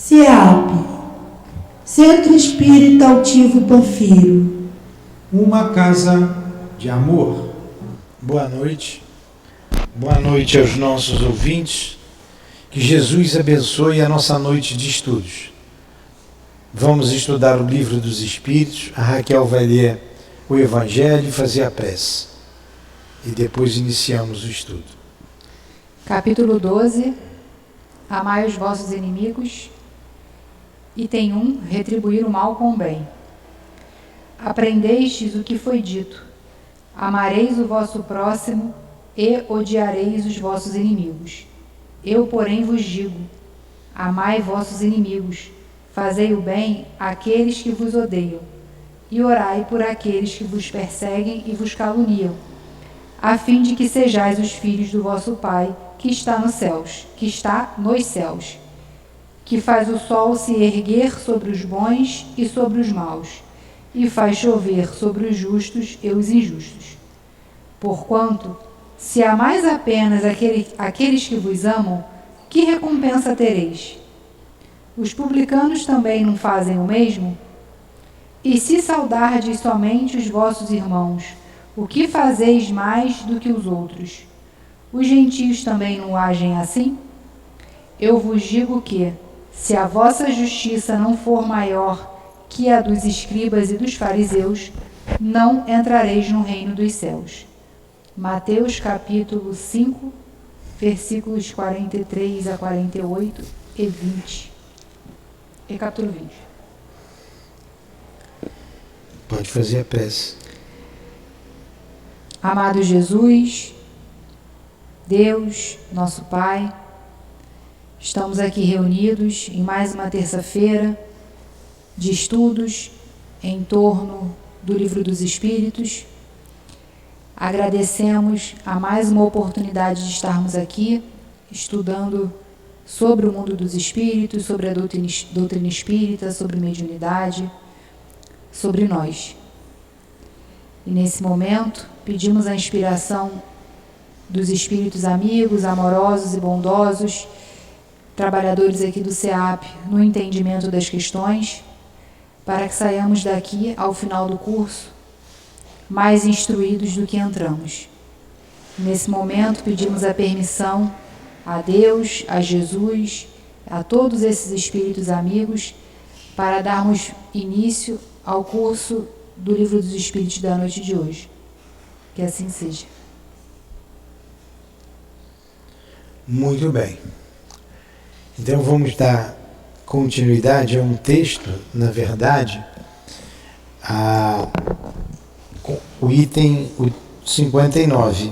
CEAP, Centro Espírita Altivo Panfiro. Uma casa de amor. Boa noite aos nossos ouvintes. Que Jesus abençoe a nossa noite de estudos. Vamos estudar o Livro dos Espíritos. A Raquel vai ler o Evangelho e fazer a prece. E depois iniciamos o estudo. Capítulo 12. Amai os vossos inimigos. Item 1. Retribuir o mal com o bem. Aprendestes o que foi dito: amareis o vosso próximo e odiareis os vossos inimigos. Eu, porém, vos digo: amai vossos inimigos, fazei o bem àqueles que vos odeiam, e orai por aqueles que vos perseguem e vos caluniam, a fim de que sejais os filhos do vosso Pai, que está nos céus, que faz o sol se erguer sobre os bons e sobre os maus, e faz chover sobre os justos e os injustos. Porquanto, se amais apenas aqueles que vos amam, que recompensa tereis? Os publicanos também não fazem o mesmo? E se saudardes somente os vossos irmãos, o que fazeis mais do que os outros? Os gentios também não agem assim? Eu vos digo que, se a vossa justiça não for maior que a dos escribas e dos fariseus, não entrareis no reino dos céus. Mateus capítulo 5, versículos 43 a 48 e 20. E capítulo 20. Pode fazer a prece. Amado Jesus, Deus, nosso Pai, estamos aqui reunidos em mais uma terça-feira de estudos em torno do Livro dos Espíritos. Agradecemos a mais uma oportunidade de estarmos aqui estudando sobre o mundo dos espíritos, sobre a doutrina espírita, sobre mediunidade, sobre nós. E nesse momento pedimos a inspiração dos espíritos amigos, amorosos e bondosos, trabalhadores aqui do CEAP, no entendimento das questões, para que saiamos daqui, ao final do curso, mais instruídos do que entramos. Nesse momento, pedimos a permissão a Deus, a Jesus, a todos esses espíritos amigos, para darmos início ao curso do Livro dos Espíritos da noite de hoje. Que assim seja. Muito bem. Então vamos dar continuidade a um texto, na verdade, o item 59,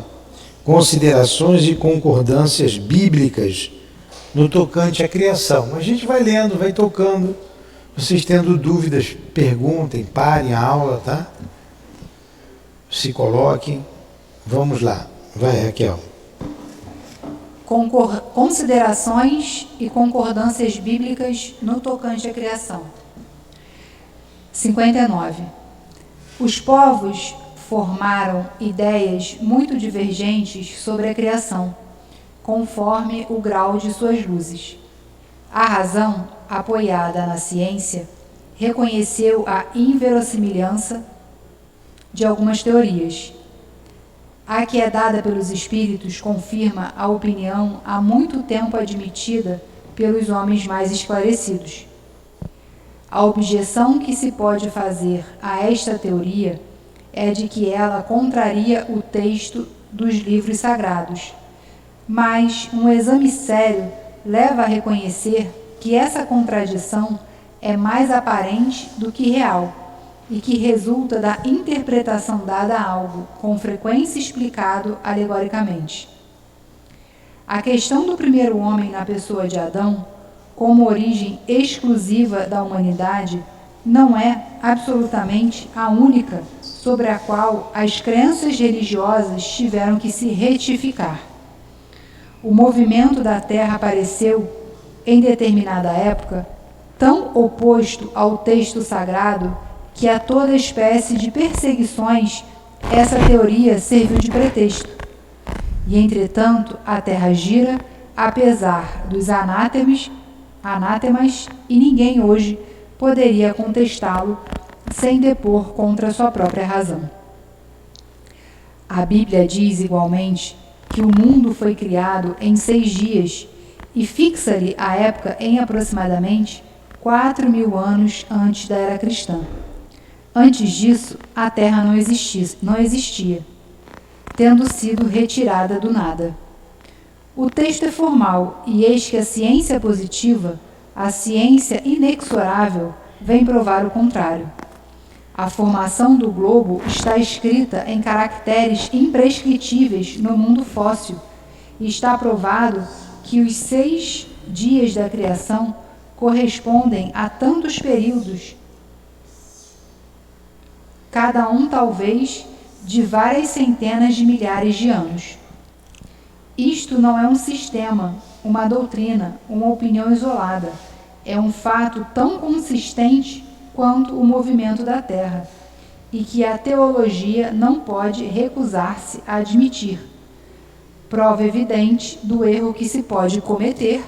considerações e concordâncias bíblicas no tocante à criação. A gente vai lendo, vai tocando. Vocês tendo dúvidas, perguntem, parem a aula, tá? Se coloquem. Vamos lá. Vai, Raquel. Considerações e concordâncias bíblicas no tocante à criação. 59. Os povos formaram ideias muito divergentes sobre a criação, conforme o grau de suas luzes. A razão, apoiada na ciência, reconheceu a inverossimilhança de algumas teorias. A que é dada pelos espíritos confirma a opinião há muito tempo admitida pelos homens mais esclarecidos. A objeção que se pode fazer a esta teoria é de que ela contraria o texto dos livros sagrados, mas um exame sério leva a reconhecer que essa contradição é mais aparente do que real, e que resulta da interpretação dada a algo com frequência explicado alegoricamente. A questão do primeiro homem na pessoa de Adão, como origem exclusiva da humanidade, não é absolutamente a única sobre a qual as crenças religiosas tiveram que se retificar. O movimento da Terra apareceu, em determinada época, tão oposto ao texto sagrado que a toda espécie de perseguições essa teoria serviu de pretexto. E, entretanto, a Terra gira, apesar dos anátemes anátemas, e ninguém hoje poderia contestá-lo sem depor contra sua própria razão. A Bíblia diz, igualmente, que o mundo foi criado em 6 dias e fixa-lhe a época em aproximadamente 4.000 anos antes da era cristã. Antes disso, a Terra não existia, tendo sido retirada do nada. O texto é formal, e eis que a ciência positiva, a ciência inexorável, vem provar o contrário. A formação do globo está escrita em caracteres imprescritíveis no mundo fóssil, e está provado que os 6 dias da criação correspondem a tantos períodos, cada um talvez de várias centenas de milhares de anos. Isto não é um sistema, uma doutrina, uma opinião isolada. É um fato tão consistente quanto o movimento da Terra, e que a teologia não pode recusar-se a admitir. Prova evidente do erro que se pode cometer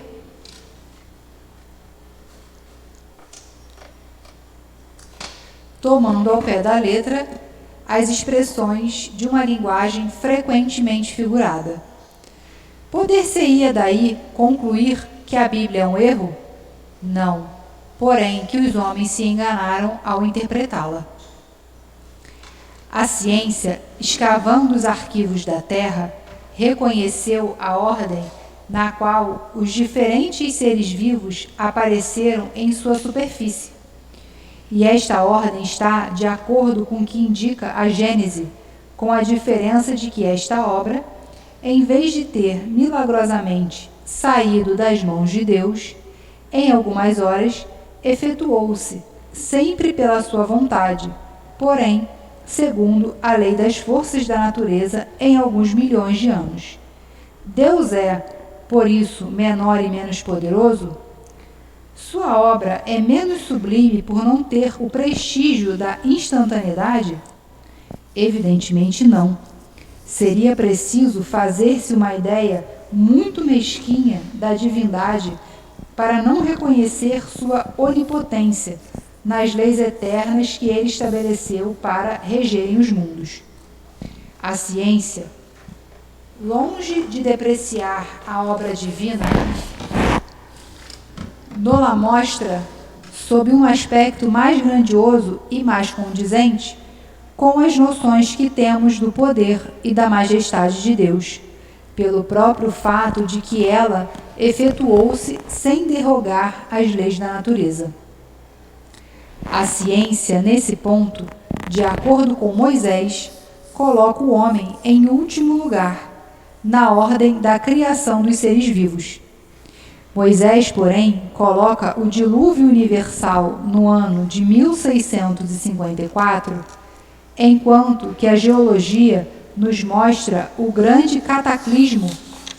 tomando ao pé da letra as expressões de uma linguagem frequentemente figurada. Poder-se-ia daí concluir que a Bíblia é um erro? Não, porém que os homens se enganaram ao interpretá-la. A ciência, escavando os arquivos da Terra, reconheceu a ordem na qual os diferentes seres vivos apareceram em sua superfície. E esta ordem está de acordo com o que indica a Gênese, com a diferença de que esta obra, em vez de ter milagrosamente saído das mãos de Deus, em algumas horas efetuou-se, sempre pela sua vontade, porém, segundo a lei das forças da natureza, em alguns milhões de anos. Deus é, por isso, menor e menos poderoso? Sua obra é menos sublime por não ter o prestígio da instantaneidade? Evidentemente não. Seria preciso fazer-se uma ideia muito mesquinha da divindade para não reconhecer sua onipotência nas leis eternas que ele estabeleceu para regerem os mundos. A ciência, longe de depreciar a obra divina, nos-la mostra sob um aspecto mais grandioso e mais condizente com as noções que temos do poder e da majestade de Deus, pelo próprio fato de que ela efetuou-se sem derrogar as leis da natureza. A ciência, nesse ponto, de acordo com Moisés, coloca o homem em último lugar, na ordem da criação dos seres vivos. Moisés, porém, coloca o dilúvio universal no ano de 1654, enquanto que a geologia nos mostra o grande cataclismo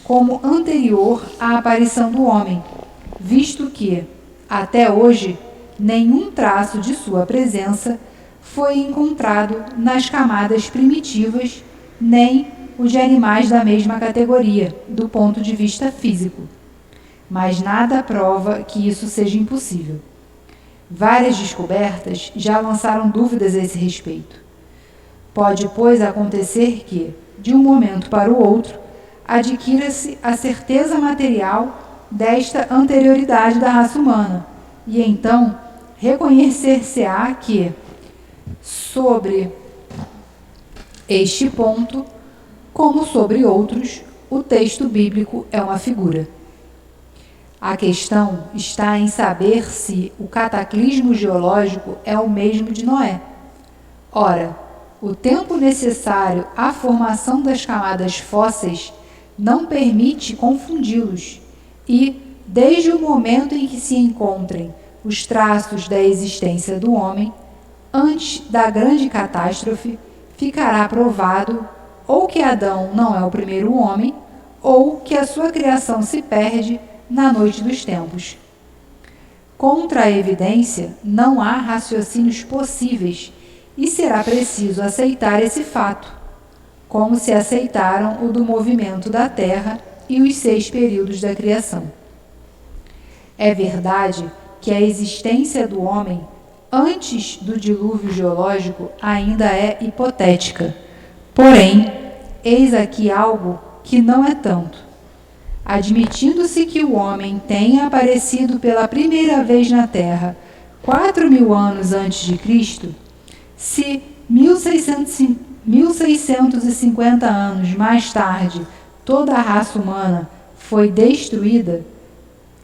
como anterior à aparição do homem, visto que, até hoje, nenhum traço de sua presença foi encontrado nas camadas primitivas, nem o de animais da mesma categoria, do ponto de vista físico. Mas nada prova que isso seja impossível. Várias descobertas já lançaram dúvidas a esse respeito. Pode, pois, acontecer que, de um momento para o outro, adquira-se a certeza material desta anterioridade da raça humana, e então reconhecer-se-á que, sobre este ponto, como sobre outros, o texto bíblico é uma figura. A questão está em saber se o cataclismo geológico é o mesmo de Noé. Ora, o tempo necessário à formação das camadas fósseis não permite confundi-los e, desde o momento em que se encontrem os traços da existência do homem, antes da grande catástrofe, ficará provado ou que Adão não é o primeiro homem, ou que a sua criação se perde na noite dos tempos. Contra a evidência, não há raciocínios possíveis e será preciso aceitar esse fato, como se aceitaram o do movimento da Terra e os 6 períodos da criação. É verdade que a existência do homem antes do dilúvio geológico ainda é hipotética. Porém, eis aqui algo que não é tanto. Admitindo-se que o homem tenha aparecido pela primeira vez na Terra 4.000 anos antes de Cristo, se 1650 anos mais tarde toda a raça humana foi destruída,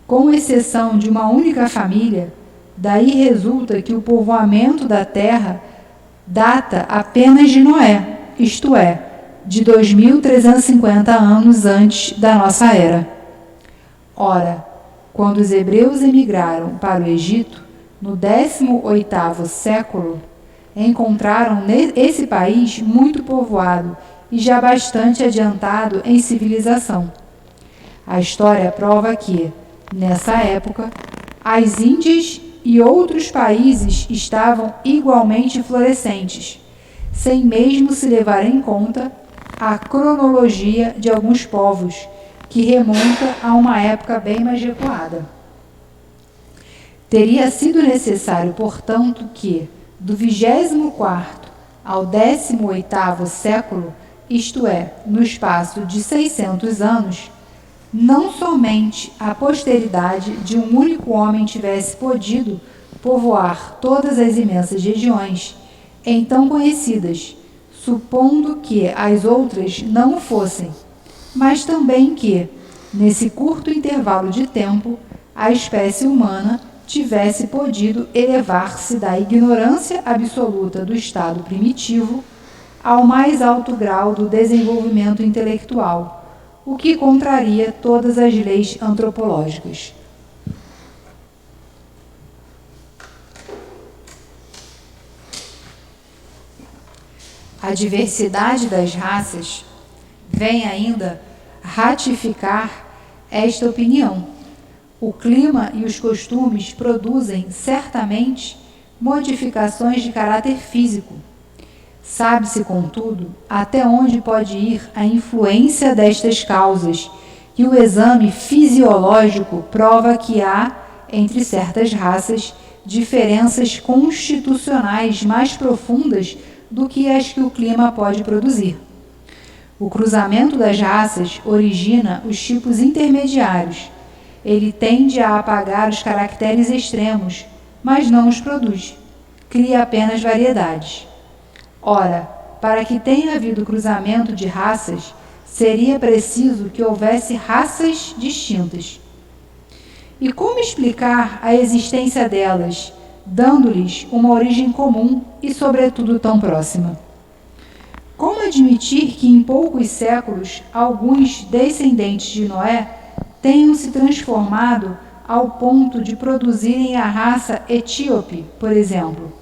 com exceção de uma única família, daí resulta que o povoamento da Terra data apenas de Noé, isto é, de 2.350 anos antes da nossa era. Ora, quando os hebreus emigraram para o Egito, no 18º século, encontraram esse país muito povoado e já bastante adiantado em civilização. A história prova que, nessa época, as Índias e outros países estavam igualmente florescentes, sem mesmo se levar em conta a cronologia de alguns povos, que remonta a uma época bem mais recuada. Teria sido necessário, portanto, que, do 24º ao 18º século, isto é, no espaço de 600 anos, não somente a posteridade de um único homem tivesse podido povoar todas as imensas regiões, então conhecidas, supondo que as outras não o fossem, mas também que, nesse curto intervalo de tempo, a espécie humana tivesse podido elevar-se da ignorância absoluta do estado primitivo ao mais alto grau do desenvolvimento intelectual, o que contraria todas as leis antropológicas. A diversidade das raças vem ainda ratificar esta opinião. O clima e os costumes produzem, certamente, modificações de caráter físico. Sabe-se, contudo, até onde pode ir a influência destas causas, e o exame fisiológico prova que há, entre certas raças, diferenças constitucionais mais profundas do que as que o clima pode produzir. O cruzamento das raças origina os tipos intermediários. Ele tende a apagar os caracteres extremos, mas não os produz. Cria apenas variedades. Ora, para que tenha havido cruzamento de raças, seria preciso que houvesse raças distintas. E como explicar a existência delas, dando-lhes uma origem comum e, sobretudo, tão próxima? Como admitir que em poucos séculos alguns descendentes de Noé tenham se transformado ao ponto de produzirem a raça etíope, por exemplo?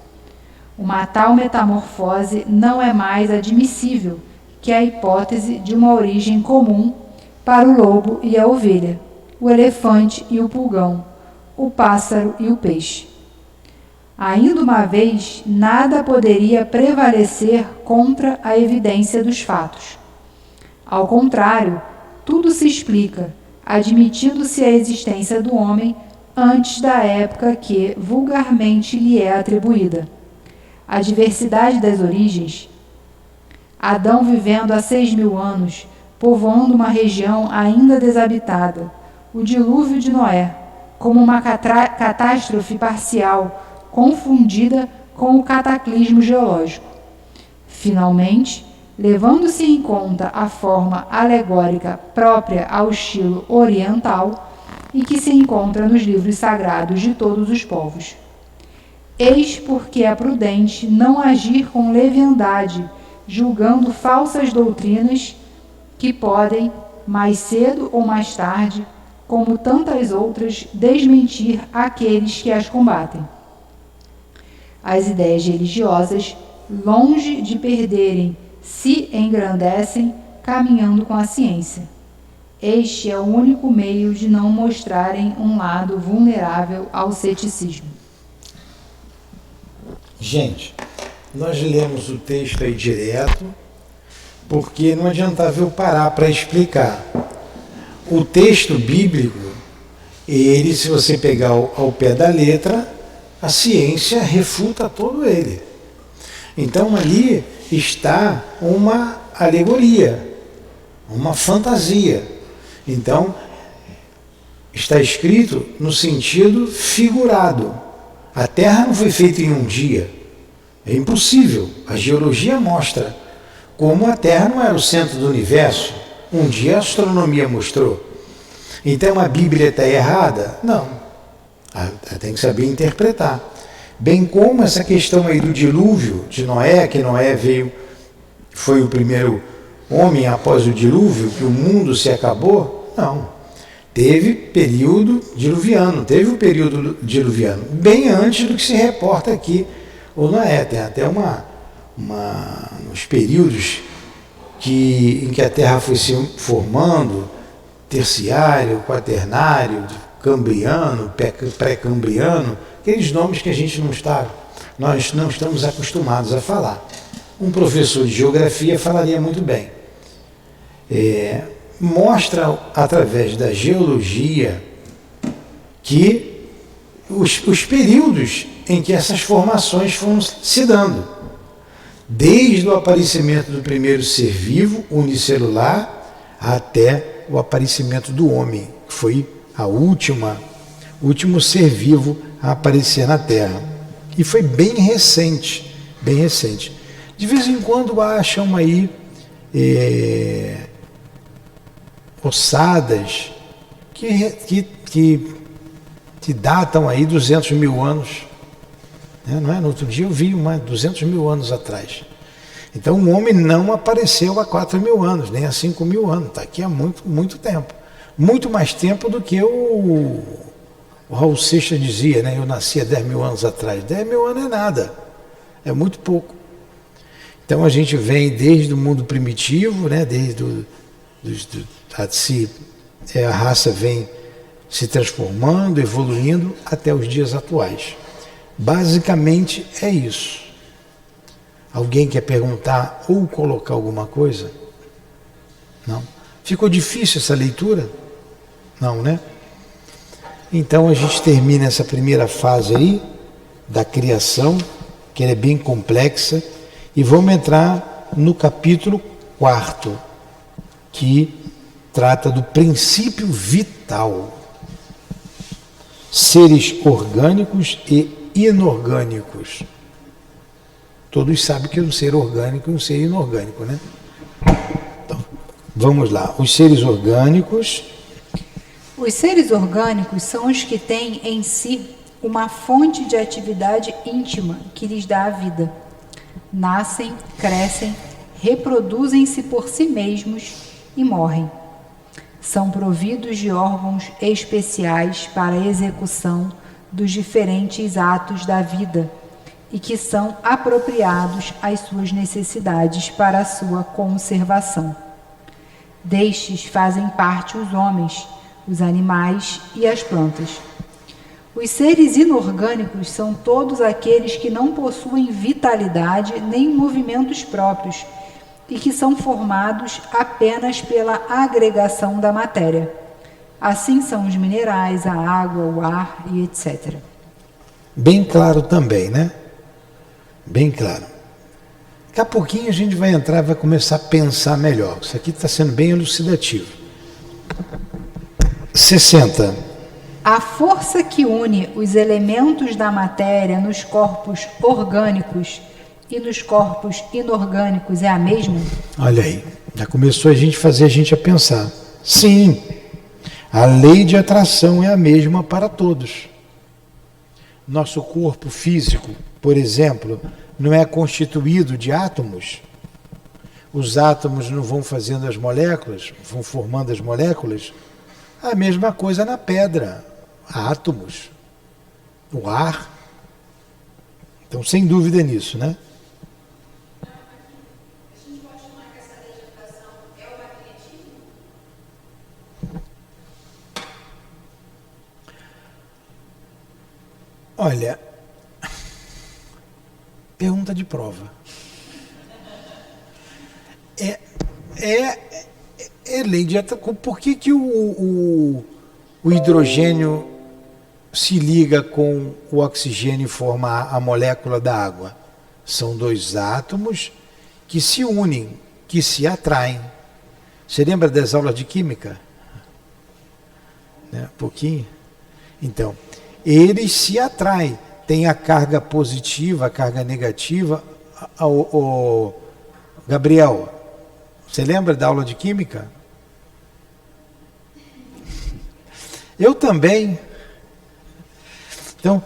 Uma tal metamorfose não é mais admissível que a hipótese de uma origem comum para o lobo e a ovelha, o elefante e o pulgão, o pássaro e o peixe. Ainda uma vez, nada poderia prevalecer contra a evidência dos fatos. Ao contrário, tudo se explica, admitindo-se a existência do homem antes da época que vulgarmente lhe é atribuída. A diversidade das origens, Adão vivendo há 6.000 anos, povoando uma região ainda desabitada, o dilúvio de Noé, como uma catástrofe parcial, confundida com o cataclismo geológico. Finalmente, levando-se em conta a forma alegórica própria ao estilo oriental e que se encontra nos livros sagrados de todos os povos. Eis porque é prudente não agir com leviandade, julgando falsas doutrinas que podem, mais cedo ou mais tarde, como tantas outras, desmentir aqueles que as combatem. As ideias religiosas, longe de perderem, se engrandecem caminhando com a ciência. Este é o único meio de não mostrarem um lado vulnerável ao ceticismo. Gente, nós lemos o texto aí direto, porque não adiantava eu parar para explicar. O texto bíblico, Ele, se você pegar ao pé da letra, a ciência refuta todo ele. Então ali está uma alegoria, uma fantasia. Então está escrito no sentido figurado. A Terra não foi feita em um dia. É impossível. A geologia mostra como a Terra não era o centro do universo. Um dia a astronomia mostrou. Então a Bíblia está errada? Não. Tem que saber interpretar. Bem como essa questão aí do dilúvio de Noé, que Noé foi o primeiro homem após o dilúvio, que o mundo se acabou. Não. Teve período diluviano, bem antes do que se reporta aqui o Noé. Tem até uns períodos em que a Terra foi se formando, terciário, quaternário, cambriano, pré-cambriano, aqueles nomes que nós não estamos acostumados a falar. Um professor de geografia falaria muito bem. Mostra através da geologia que os períodos em que essas formações foram se dando, desde o aparecimento do primeiro ser vivo unicelular até o aparecimento do homem, que foi o último ser vivo a aparecer na Terra. E foi bem recente, bem recente. De vez em quando acham aí ossadas que datam aí 200 mil anos. Não é? No outro dia eu vi 200 mil anos atrás. Então o homem não apareceu há 4 mil anos, nem há 5 mil anos. Está aqui há muito, muito tempo. Muito mais tempo do que o Raul Seixas dizia, né? Eu nasci há 10 mil anos atrás. 10 mil anos é nada, é muito pouco. Então a gente vem desde o mundo primitivo, né? A raça vem se transformando, evoluindo até os dias atuais. Basicamente é isso. Alguém quer perguntar ou colocar alguma coisa? Não? Ficou difícil essa leitura? Não, né? Então a gente termina essa primeira fase aí da criação, que ela é bem complexa, e vamos entrar no capítulo 4, que trata do princípio vital. Seres orgânicos e inorgânicos. Todos sabem que é um ser orgânico e um ser inorgânico, né? Então, vamos lá. Os seres orgânicos. Os seres orgânicos são os que têm em si uma fonte de atividade íntima que lhes dá a vida. Nascem, crescem, reproduzem-se por si mesmos e morrem. São providos de órgãos especiais para a execução dos diferentes atos da vida e que são apropriados às suas necessidades para a sua conservação. Destes fazem parte os homens, os animais e as plantas. Os seres inorgânicos são todos aqueles que não possuem vitalidade nem movimentos próprios e que são formados apenas pela agregação da matéria. Assim são os minerais, a água, o ar e etc. Bem claro também, né? Bem claro. Daqui a pouquinho a gente vai entrar e vai começar a pensar melhor. Isso aqui está sendo bem elucidativo. 60. A força que une os elementos da matéria nos corpos orgânicos e nos corpos inorgânicos é a mesma? Olha aí, já começou a fazer a gente a pensar. Sim, a lei de atração é a mesma para todos. Nosso corpo físico, por exemplo, não é constituído de átomos? Os átomos não vão fazendo as moléculas, vão formando as moléculas? A mesma coisa na pedra, átomos, o ar. Então, sem dúvida nisso, né? A gente pode falar que essa lei de atração é o magnetismo? Olha, pergunta de prova. É lei de atração. Por que o hidrogênio se liga com o oxigênio e forma a molécula da água? São dois átomos que se unem, que se atraem. Você lembra das aulas de química? Né? Um pouquinho? Então, eles se atraem. Tem a carga positiva, a carga negativa. Gabriel, você lembra da aula de química? Eu também. Então,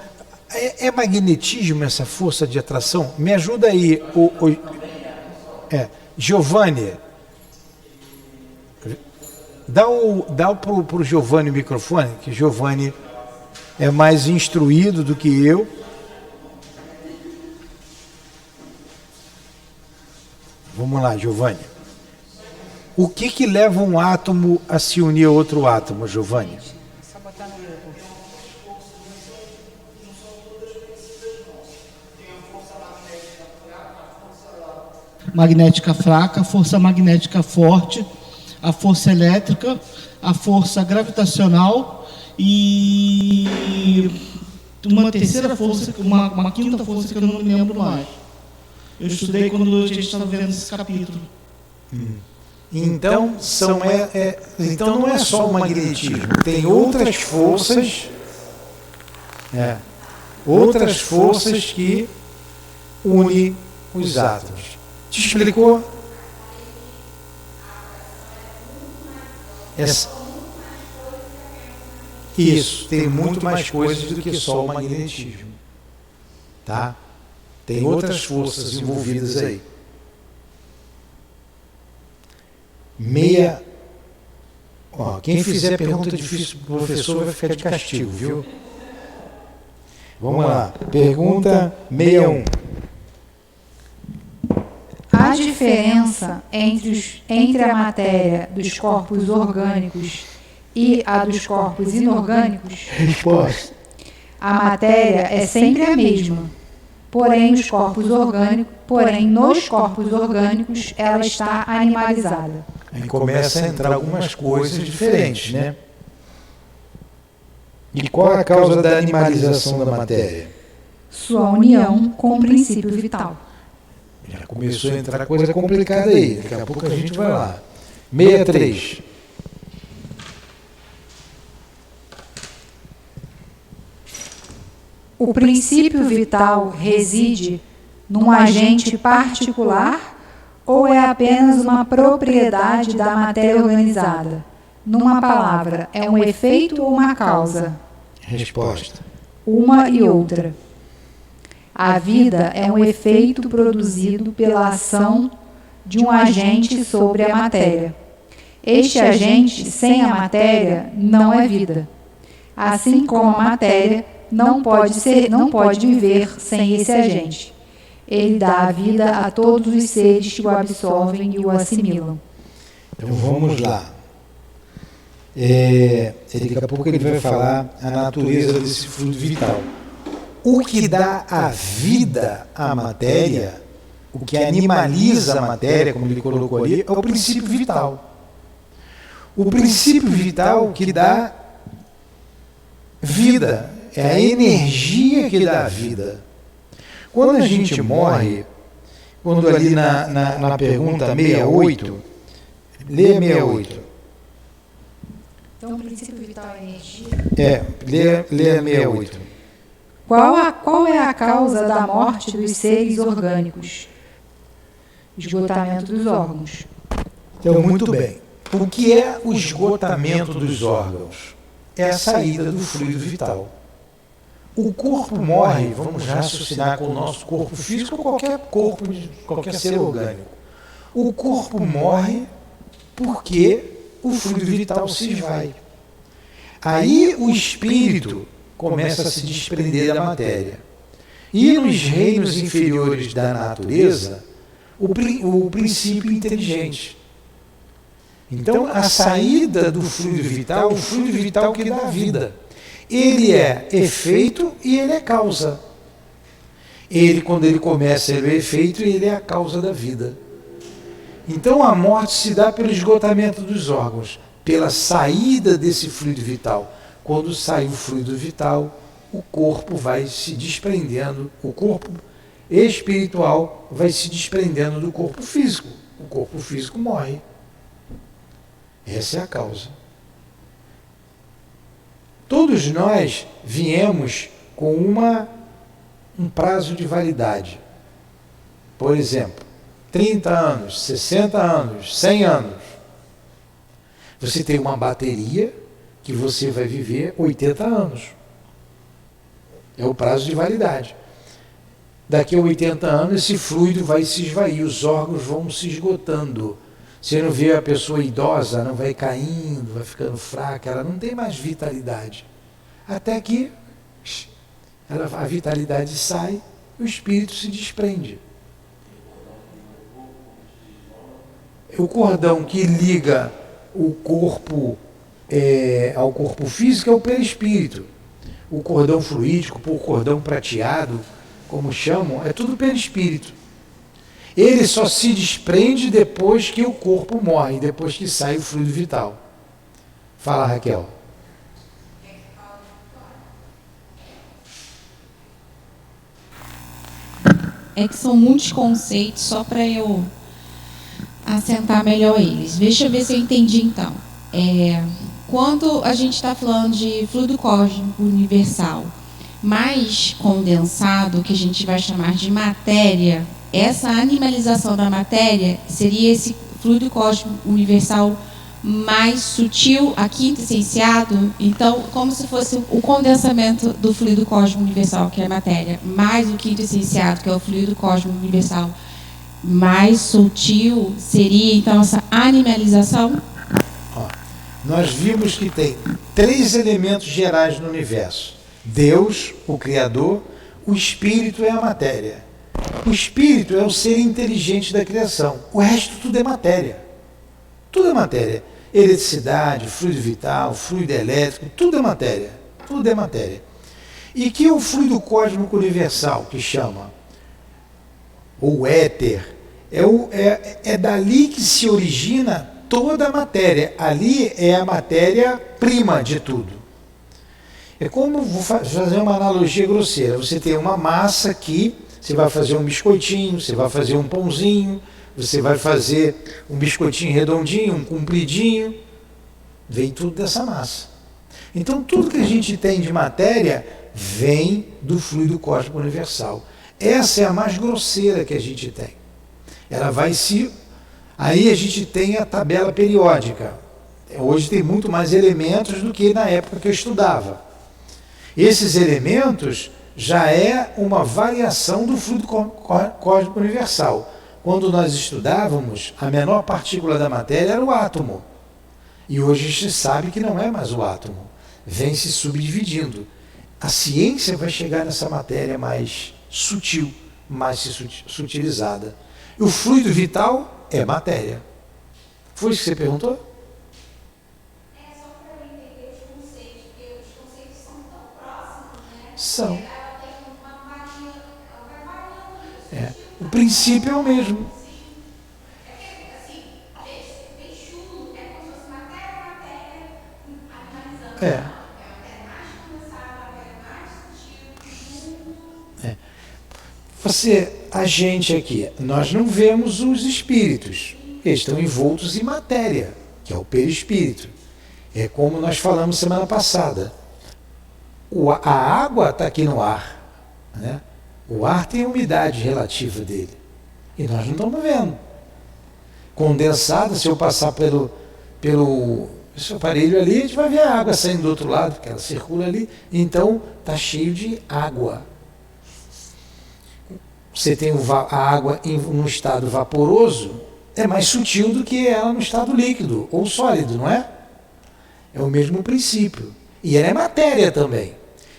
é magnetismo essa força de atração? Me ajuda aí, Giovanni. Dá pro Giovanni o microfone, que Giovanni é mais instruído do que eu. Vamos lá, Giovanni. O que leva um átomo a se unir a outro átomo, Giovanni? Magnética fraca, a força magnética forte, a força elétrica, a força gravitacional e uma terceira força, uma quinta força que eu não me lembro mais. Eu estudei quando a gente estava vendo esse capítulo. Então, então não é só o magnetismo, tem outras forças, que unem os átomos. Te explicou? Isso, tem muito mais coisas do que só o magnetismo. Tá? Tem outras forças envolvidas aí. Quem fizer pergunta difícil para o professor vai ficar de castigo, viu? Vamos lá. Pergunta 61. A diferença entre a matéria dos corpos orgânicos e a dos corpos inorgânicos? Resposta. A matéria é sempre a mesma, porém nos corpos orgânicos ela está animalizada. Aí começa a entrar algumas coisas diferentes, né? E qual é a causa da animalização da matéria? Sua união com o princípio vital. Já começou a entrar coisa complicada aí. Daqui a pouco a gente vai lá. 63. O princípio vital reside num agente particular ou é apenas uma propriedade da matéria organizada? Numa palavra, é um efeito ou uma causa? Resposta. Uma e outra. A vida é um efeito produzido pela ação de um agente sobre a matéria. Este agente, sem a matéria, não é vida. Assim como a matéria não pode viver sem esse agente. Ele dá a vida a todos os seres que o absorvem e o assimilam. Então vamos lá. Daqui a pouco ele vai falar a natureza desse fluido vital. O que dá a vida à matéria, o que animaliza a matéria, como ele colocou ali, é o princípio vital. O princípio vital que dá vida, é a energia que dá a vida. Quando a gente morre, quando ali na pergunta 68, lê 68. Então, o princípio vital é energia? Lê a 68. Qual é a causa da morte dos seres orgânicos? Esgotamento dos órgãos. Então, muito bem. O que é o esgotamento dos órgãos? É a saída do fluido vital. O corpo morre, vamos raciocinar com o nosso corpo físico ou qualquer corpo, qualquer ser orgânico. O corpo morre porque o fluido vital se esvai. Aí o espírito começa a se desprender da matéria. E nos reinos inferiores da natureza, o princípio inteligente. Então, a saída do fluido vital, o fluido vital que dá vida. Ele é efeito e ele é causa. Quando ele começa, ele é efeito e ele é a causa da vida. Então, a morte se dá pelo esgotamento dos órgãos, pela saída desse fluido vital. quando sai o fluido vital, o corpo vai se desprendendo, o corpo espiritual vai se desprendendo do corpo físico. O corpo físico morre. Essa é a causa. Todos nós viemos com um prazo de validade. Por exemplo, 30 anos, 60 anos, 100 anos. Você tem uma bateria que você vai viver 80 anos. É o prazo de validade. Daqui a 80 anos, esse fluido vai se esvair, os órgãos vão se esgotando. Você não vê a pessoa idosa, não vai caindo, vai ficando fraca, ela não tem mais vitalidade. Até que a vitalidade sai, o espírito se desprende. O cordão que liga o corpo ao corpo físico é o perispírito. O cordão fluídico, o cordão prateado, como chamam, é tudo perispírito. Ele só se desprende depois que o corpo morre, depois que sai o fluido vital. Fala, Raquel. É que são muitos conceitos, só para eu assentar melhor eles. Deixa eu ver se eu entendi, então. Quando a gente está falando de fluido cósmico universal mais condensado, que a gente vai chamar de matéria, essa animalização da matéria seria esse fluido cósmico universal mais sutil, a quintessenciado, então como se fosse o condensamento do fluido cósmico universal, que é a matéria, mais o quintessenciado, que é o fluido cósmico universal mais sutil, seria então essa animalização? Nós vimos que tem 3 elementos gerais no universo: Deus, o Criador, o Espírito é a matéria. O Espírito é o ser inteligente da criação. O resto tudo é matéria. Tudo é matéria. Eletricidade, fluido vital, fluido elétrico, tudo é matéria. Tudo é matéria. E que o fluido cósmico universal, que chama, ou éter, é dali que se origina toda a matéria. Ali é a matéria-prima de tudo. É como, vou fazer uma analogia grosseira, você tem uma massa aqui, você vai fazer um biscoitinho, você vai fazer um pãozinho, você vai fazer um biscoitinho redondinho, um compridinho, vem tudo dessa massa. Então tudo que a gente tem de matéria vem do fluido cósmico universal. Essa é a mais grosseira que a gente tem. Ela vai se... Aí a gente tem a tabela periódica. Hoje tem muito mais elementos do que na época que eu estudava. Esses elementos já é uma variação do fluido cósmico universal. Quando nós estudávamos, a menor partícula da matéria era o átomo. E hoje a gente sabe que não é mais o átomo. Vem se subdividindo. A ciência vai chegar nessa matéria mais sutil, mais sutilizada. E o fluido vital é matéria. Foi isso que você perguntou? Só para eu entender os conceitos, porque os conceitos são tão próximos, né? São. Ela tem uma varia, ela vai variando isso. O princípio é o mesmo. É que, assim, bem chulo, é como se fosse matéria, analisando. É a matéria mais condensada, a matéria mais sutil, junto. A gente aqui, nós não vemos os espíritos. Eles estão envoltos em matéria, que é o perispírito. É como nós falamos semana passada. A água está aqui no ar, né? O ar tem a umidade relativa dele. E nós não estamos vendo. Condensada, se eu passar pelo esse aparelho ali, a gente vai ver a água saindo do outro lado, porque ela circula ali. Então, está cheio de água. Você tem a água em um estado vaporoso, é mais sutil do que ela no estado líquido ou sólido, não é? É o mesmo princípio. E ela é matéria também.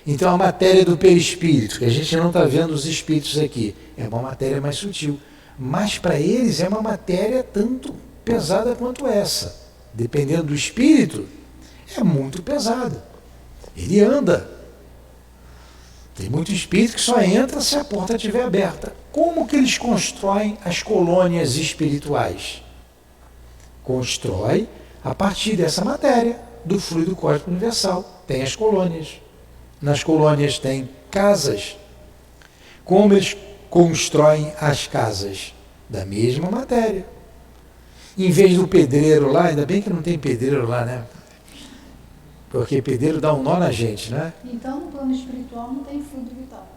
Então a matéria do perispírito, que a gente não está vendo os espíritos aqui, é uma matéria mais sutil. Mas para eles é uma matéria tanto pesada quanto essa. Dependendo do espírito, é muito pesada. Ele anda. Tem muito espírito que só entra se a porta estiver aberta. Como que eles constroem as colônias espirituais? Constrói a partir dessa matéria, do fluido cósmico universal, Tem as colônias. Nas colônias tem casas. Como eles constroem as casas? Da mesma matéria. Em vez do pedreiro lá, ainda bem que não tem pedreiro lá, né? Porque pedreiro dá um nó na gente, né? Então, no plano espiritual não tem fluido vital.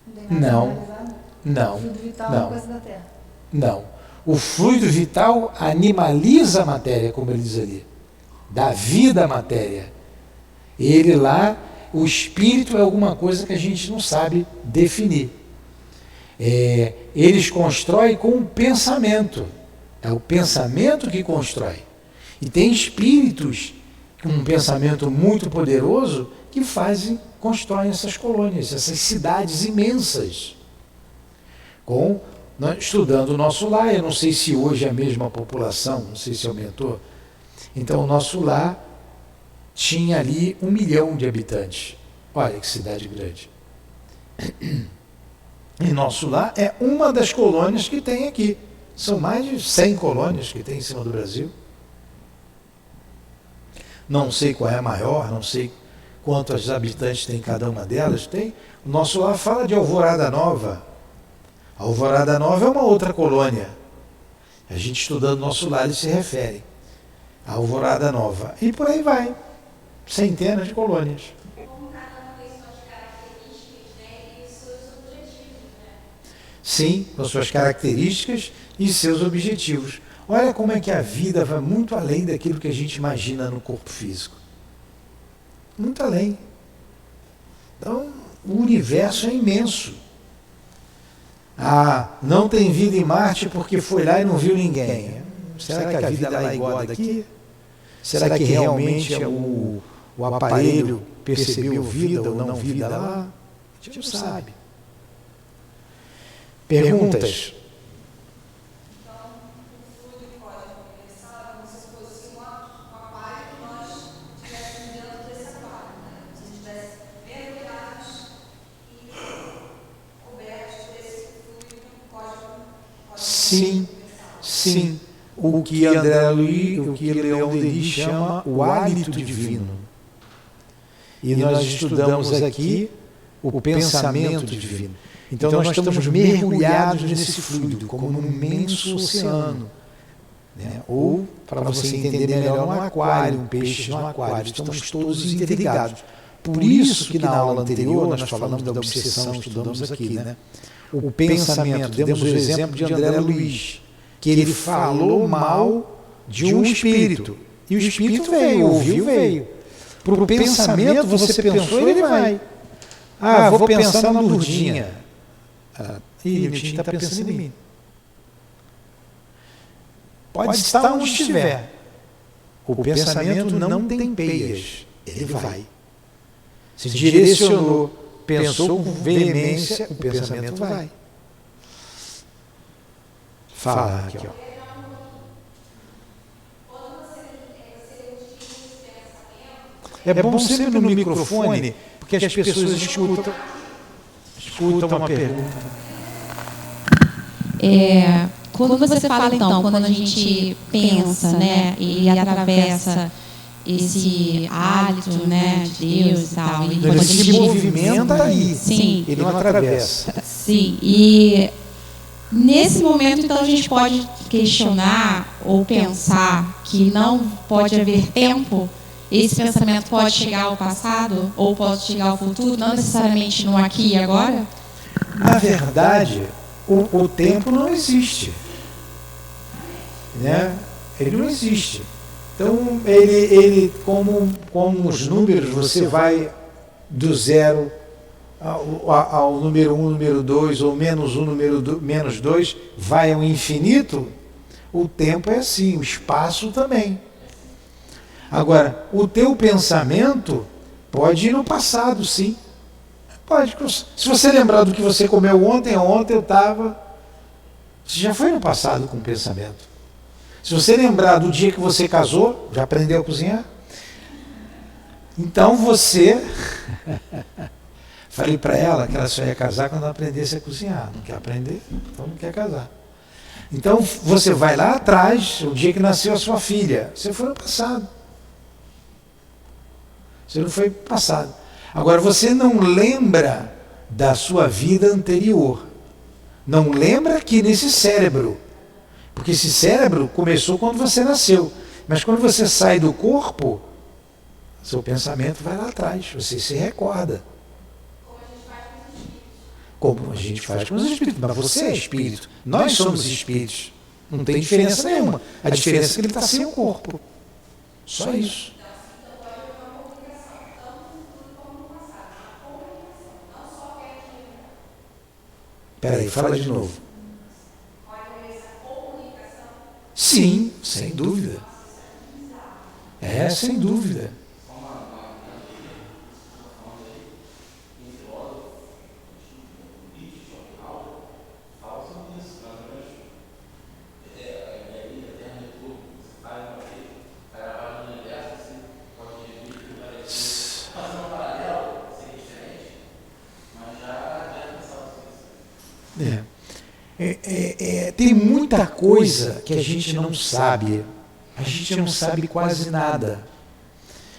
Não tem Não. analisado? Não. O fluido vital é Não. uma coisa da Terra. Não. O fluido vital animaliza a matéria, como ele diz ali. Dá vida à matéria. Ele lá, o espírito é alguma coisa que a gente não sabe definir. Eles constroem com o pensamento. É o pensamento que constrói. E tem espíritos com um pensamento muito poderoso que constroem essas colônias, essas cidades imensas. Estudando o nosso lar, eu não sei se hoje é a mesma população, não sei se aumentou. Então o nosso lar tinha ali 1 milhão de habitantes. Olha que cidade grande. E nosso lar é uma das colônias que tem aqui. São mais de 100 colônias que tem em cima do Brasil. Não sei qual é a maior, não sei quantos habitantes tem cada uma delas. O nosso lar fala de Alvorada Nova. A Alvorada Nova é uma outra colônia. A gente estudando nosso lar, ele se refere à Alvorada Nova. E por aí vai. Centenas de colônias. Como cada uma tem suas características, né, e seus objetivos, né? Sim, com suas características e seus objetivos. Olha como é que a vida vai muito além daquilo que a gente imagina no corpo físico. Muito além. Então, o universo é imenso. Não tem vida em Marte porque foi lá e não viu ninguém. Será que a vida lá é igual a daqui? Será que realmente o aparelho percebeu vida ou não vida lá? A gente não sabe. Perguntas? Sim, sim. O que Leon Denis chama o hálito divino. E nós estudamos aqui o pensamento divino. Então nós estamos mergulhados nesse fluido, como num imenso oceano. Né? Ou, para você entender melhor, um aquário, um peixe no aquário. Estamos todos interligados. Por isso que na aula anterior nós falamos da obsessão, estudamos aqui, né? O pensamento, demos o exemplo de André Luiz, que ele falou mal de um espírito. E o espírito veio, ouviu, veio. Para o pensamento, você pensou, ele vai. Vou pensar na Lurdinha. E o Tim está pensando em mim. Pode estar onde estiver. O pensamento não tem peias. Ele vai. Se direcionou, pensou com veemência, o pensamento vai. Fala, aqui, ó. É bom sempre no microfone, porque as pessoas escutam uma pergunta. Quando você fala, então, quando a gente pensa, né, e atravessa esse hálito, né, de Deus e tal. Ele se movimenta aí. Sim. Ele não atravessa. Sim. E nesse momento, então, a gente pode questionar ou pensar que não pode haver tempo. Esse pensamento pode chegar ao passado ou pode chegar ao futuro, não necessariamente no aqui e agora? Na verdade, o tempo não existe. Né? Ele não existe. Então, ele como os números, você vai do zero ao número 1, número 2, ou menos 1, menos 2, vai ao infinito. O tempo é assim, o espaço também. Agora, o teu pensamento pode ir no passado, sim. Pode. Se você lembrar do que você comeu ontem eu estava... Você já foi no passado com o pensamento. Se você lembrar do dia que você casou, já aprendeu a cozinhar? Então você... Falei para ela que ela só ia casar quando ela aprendesse a cozinhar. Não quer aprender, então não quer casar. Então você vai lá atrás, o dia que nasceu a sua filha. Você foi no passado. Você não foi passado. Agora, você não lembra da sua vida anterior. Não lembra aqui nesse cérebro. Porque esse cérebro começou quando você nasceu. Mas quando você sai do corpo, seu pensamento vai lá atrás. Você se recorda. Como a gente faz com os espíritos. Mas você é espírito. Nós somos espíritos. Não tem diferença nenhuma. A diferença é que ele está sem o corpo. Só isso. Espera aí, fala de novo. Sim, sem dúvida. É, sem dúvida. Tem muita coisa que a gente não sabe. A gente não sabe quase nada.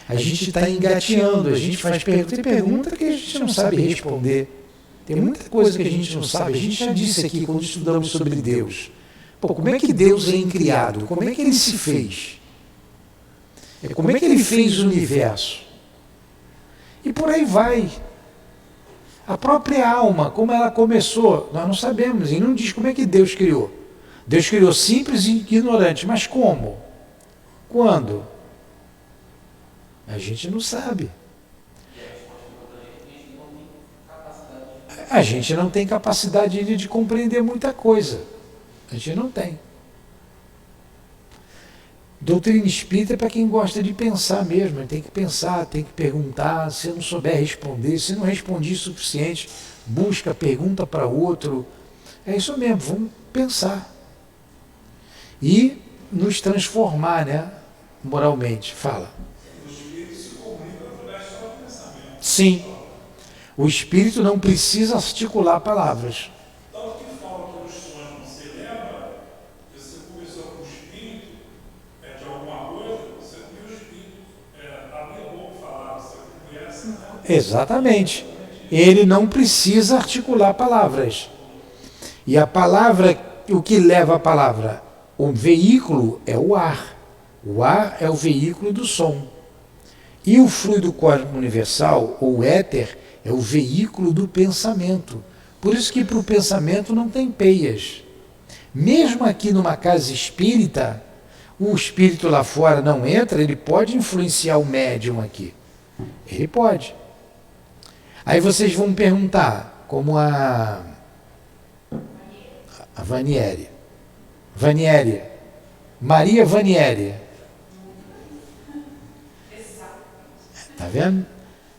A gente está engateando, a gente faz pergunta e pergunta que a gente não sabe responder. Tem muita coisa que a gente não sabe. A gente já disse aqui quando estudamos sobre Deus. Pô, como é que Deus é incriado? Como é que ele se fez? Como é que ele fez o universo? E por aí vai. A própria alma, como ela começou, nós não sabemos, e não diz como é que Deus criou. Deus criou simples e ignorante, mas como? Quando? A gente não sabe. A gente não tem capacidade de compreender muita coisa. A gente não tem. Doutrina espírita é para quem gosta de pensar mesmo, tem que pensar, tem que perguntar, se não souber responder, se não responder o suficiente, busca, pergunta para outro. É isso mesmo, vamos pensar. E nos transformar, né, moralmente. Fala. O espírito se comunica através só do pensamento. Sim. O espírito não precisa articular palavras. Tanto que fala que nos sonhos você lembra que você conversou com o espírito de alguma coisa, você viu o espírito abrir a boca e falar, você conhece, né? Exatamente. Ele não precisa articular palavras. E a palavra, o que leva a palavra? O veículo é o ar. O ar é o veículo do som. E o fluido cósmico universal, ou éter, é o veículo do pensamento. Por isso que para o pensamento não tem peias. Mesmo aqui numa casa espírita, o espírito lá fora não entra, ele pode influenciar o médium aqui. Ele pode. Aí vocês vão perguntar, como a Vanieri. Vanieri. Maria Vanieri. Tá vendo?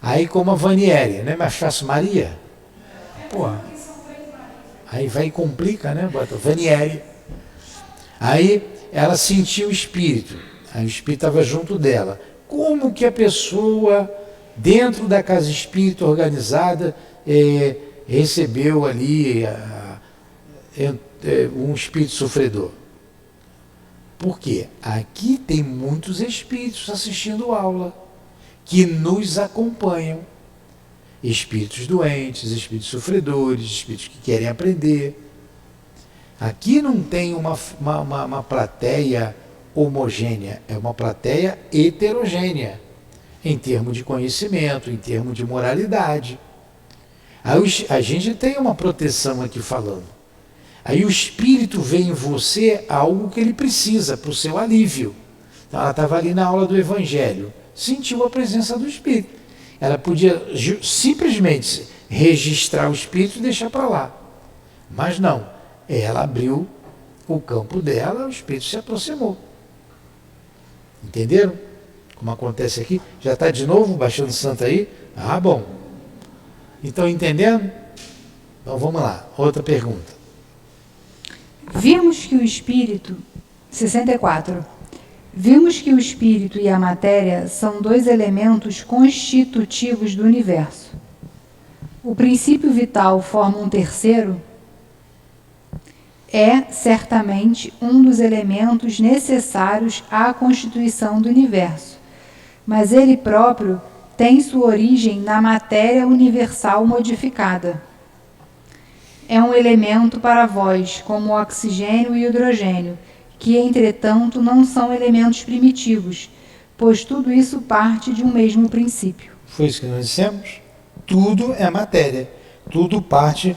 Aí como a Vanieri, não é mais fácil Maria? Porra. Aí vai e complica, né? Bota Vanieri. Aí ela sentiu o espírito. Aí o espírito estava junto dela. Como que a pessoa, dentro da casa espírita organizada, recebeu ali um espírito sofredor? Por quê? Aqui tem muitos espíritos assistindo aula, que nos acompanham. Espíritos doentes, espíritos sofredores, espíritos que querem aprender. Aqui não tem uma plateia homogênea, é uma plateia heterogênea, em termos de conhecimento, em termos de moralidade. Aí a gente tem uma proteção aqui falando. Aí o espírito vê em você algo que ele precisa para o seu alívio. Então ela estava ali na aula do Evangelho, sentiu a presença do espírito. Ela podia simplesmente registrar o espírito e deixar para lá. Mas não, ela abriu o campo dela, o espírito se aproximou. Entenderam? Como acontece aqui? Já está de novo baixando santo aí? Ah, bom. Então, entendendo? Então, vamos lá. Outra pergunta. Vimos que o espírito... 64. Vimos que o espírito e a matéria são dois elementos constitutivos do universo. O princípio vital forma um terceiro? É, certamente, um dos elementos necessários à constituição do universo, mas ele próprio tem sua origem na matéria universal modificada. É um elemento para vós, como o oxigênio e o hidrogênio, que, entretanto, não são elementos primitivos, pois tudo isso parte de um mesmo princípio. Foi isso que nós dissemos? Tudo é matéria, tudo parte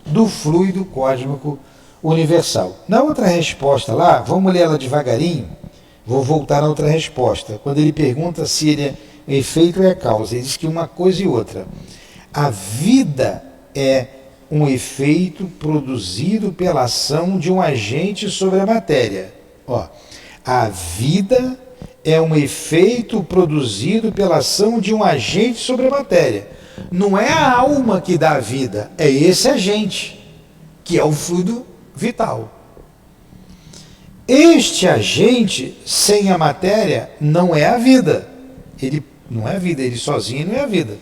do fluido cósmico universal. Na outra resposta lá, vamos ler ela devagarinho, vou voltar na outra resposta. Quando ele pergunta se ele é efeito ou é causa, ele diz que uma coisa e outra. A vida é um efeito produzido pela ação de um agente sobre a matéria. Ó, a vida é um efeito produzido pela ação de um agente sobre a matéria. Não é a alma que dá a vida, é esse agente, que é o fluido vital. Este agente, sem a matéria, não é a vida. Ele não é a vida, ele sozinho não é a vida.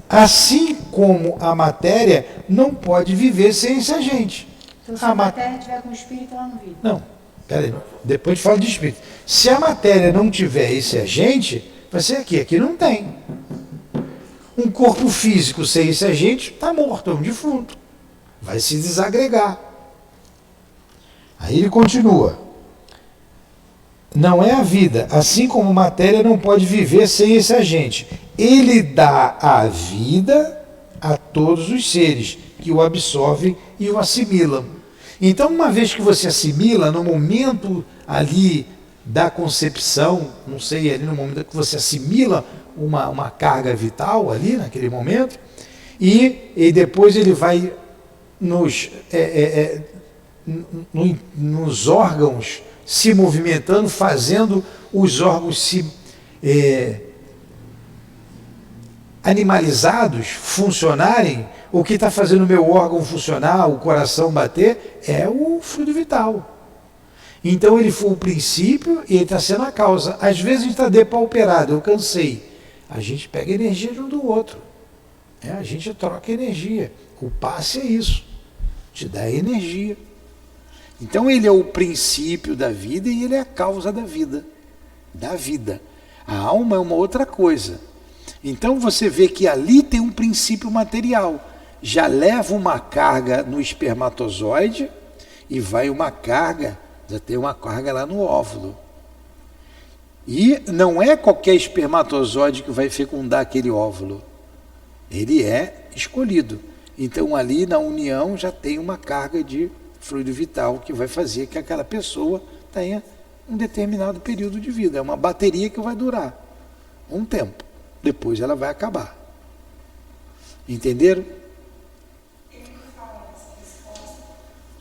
Assim como a matéria não pode viver sem esse agente. Então, se a matéria estiver com o espírito, ela não vive. Não, peraí, depois fala de espírito. Se a matéria não tiver esse agente, vai ser aqui. Aqui não tem. Um corpo físico sem esse agente está morto, é um defunto. Vai se desagregar. Aí ele continua. Não é a vida, assim como matéria não pode viver sem esse agente. Ele dá a vida a todos os seres que o absorvem e o assimilam. Então, uma vez que você assimila, no momento ali da concepção, não sei, ali no momento que você assimila uma carga vital ali, naquele momento, e depois ele vai nos órgãos se movimentando, fazendo os órgãos se animalizados funcionarem. O que está fazendo o meu órgão funcionar, o coração bater, é o fluido vital. Então ele foi o princípio e ele está sendo a causa. Às vezes a gente está depauperado, eu cansei. A gente pega energia de um do outro. A gente troca energia. O passe é isso. Te dá energia. Então ele é o princípio da vida e ele é a causa da vida. Da vida. A alma é uma outra coisa. Então você vê que ali tem um princípio material. Já leva uma carga no espermatozoide e vai uma carga, já tem uma carga lá no óvulo. E não é qualquer espermatozoide que vai fecundar aquele óvulo. Ele é escolhido. Então ali na união já tem uma carga de fluido vital que vai fazer que aquela pessoa tenha um determinado período de vida. É uma bateria que vai durar um tempo. Depois ela vai acabar. Entenderam? Ele fala nessa resposta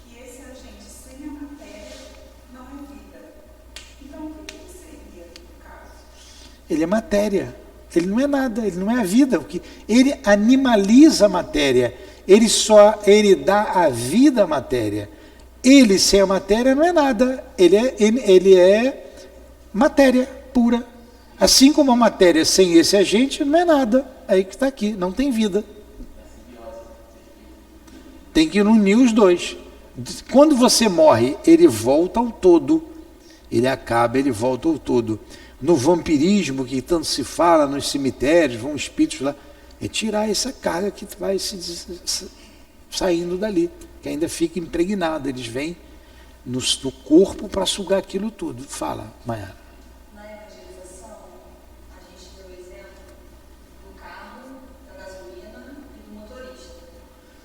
que esse agente sem a matéria não é vida. Então, o que seria no caso? Ele é matéria. Ele não é nada, ele não é a vida. Ele animaliza a matéria. Ele dá a vida à matéria. Ele sem a matéria não é nada. Ele é matéria pura. Assim como a matéria sem esse agente não é nada. Aí que está aqui, não tem vida. Tem que unir os dois. Quando você morre, ele volta ao todo. Ele acaba, ele volta ao todo. No vampirismo, que tanto se fala, nos cemitérios, vão espíritos lá, é tirar essa carga que vai saindo dali, que ainda fica impregnada. Eles vêm no corpo para sugar aquilo tudo. Fala, Maiara. Na evangelização, a gente deu o exemplo do carro, da gasolina e do motorista.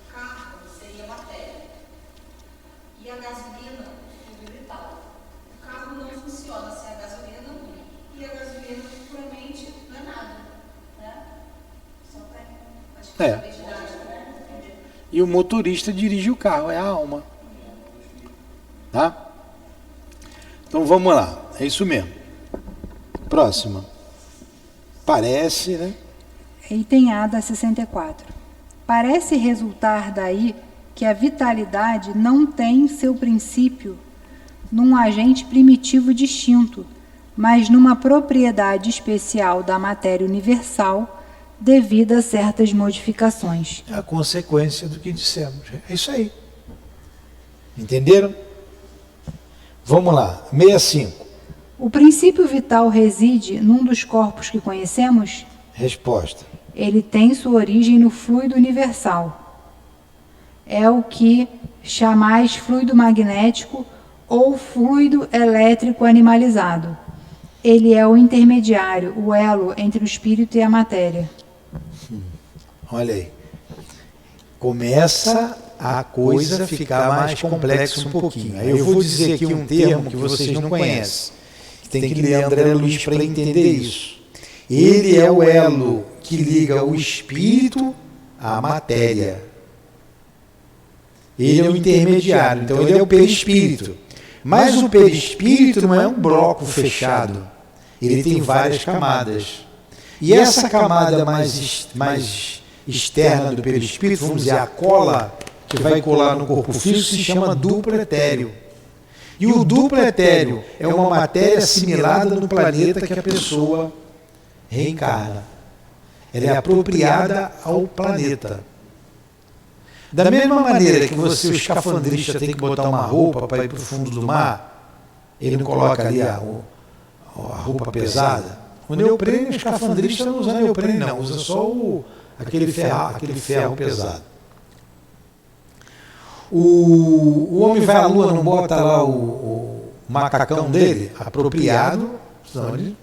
O carro seria matéria. E a gasolina, fluido vital. O carro não funciona sem a gasolina. E a gasolina, puramente, não é nada, né? Só para a identidade, né? E o motorista dirige o carro, é a alma. Tá? Então vamos lá, é isso mesmo. Próxima. Parece, né? Item A da 64. Parece resultar daí que a vitalidade não tem seu princípio num agente primitivo distinto, mas numa propriedade especial da matéria universal devido a certas modificações. É a consequência do que dissemos. É isso aí. Entenderam? Vamos lá, 65. O princípio vital reside num dos corpos que conhecemos? Resposta. Ele tem sua origem no fluido universal. É o que chamais fluido magnético ou fluido elétrico animalizado. Ele é o intermediário, o elo entre o espírito e a matéria. Olha aí. Começa a coisa ficar mais complexa um pouquinho. Aí eu vou dizer aqui um termo que vocês não conhecem, que tem que ler André Luiz para entender isso. Ele é o elo que liga o espírito à matéria. Ele é o intermediário, então ele é o perispírito. Mas o perispírito não é um bloco fechado. Ele tem várias camadas. E essa camada mais externa do perispírito, vamos dizer, a cola que vai colar no corpo físico, se chama duplo etéreo. E o duplo etéreo é uma matéria assimilada no planeta que a pessoa reencarna. Ela é apropriada ao planeta. Da mesma maneira que você, o escafandrista, tem que botar uma roupa para ir para o fundo do mar, ele não coloca ali a roupa pesada. O neoprene, o escafandrista não usa neoprene, não, usa só aquele ferro pesado. O homem vai à lua, não bota lá o macacão dele apropriado, senão ele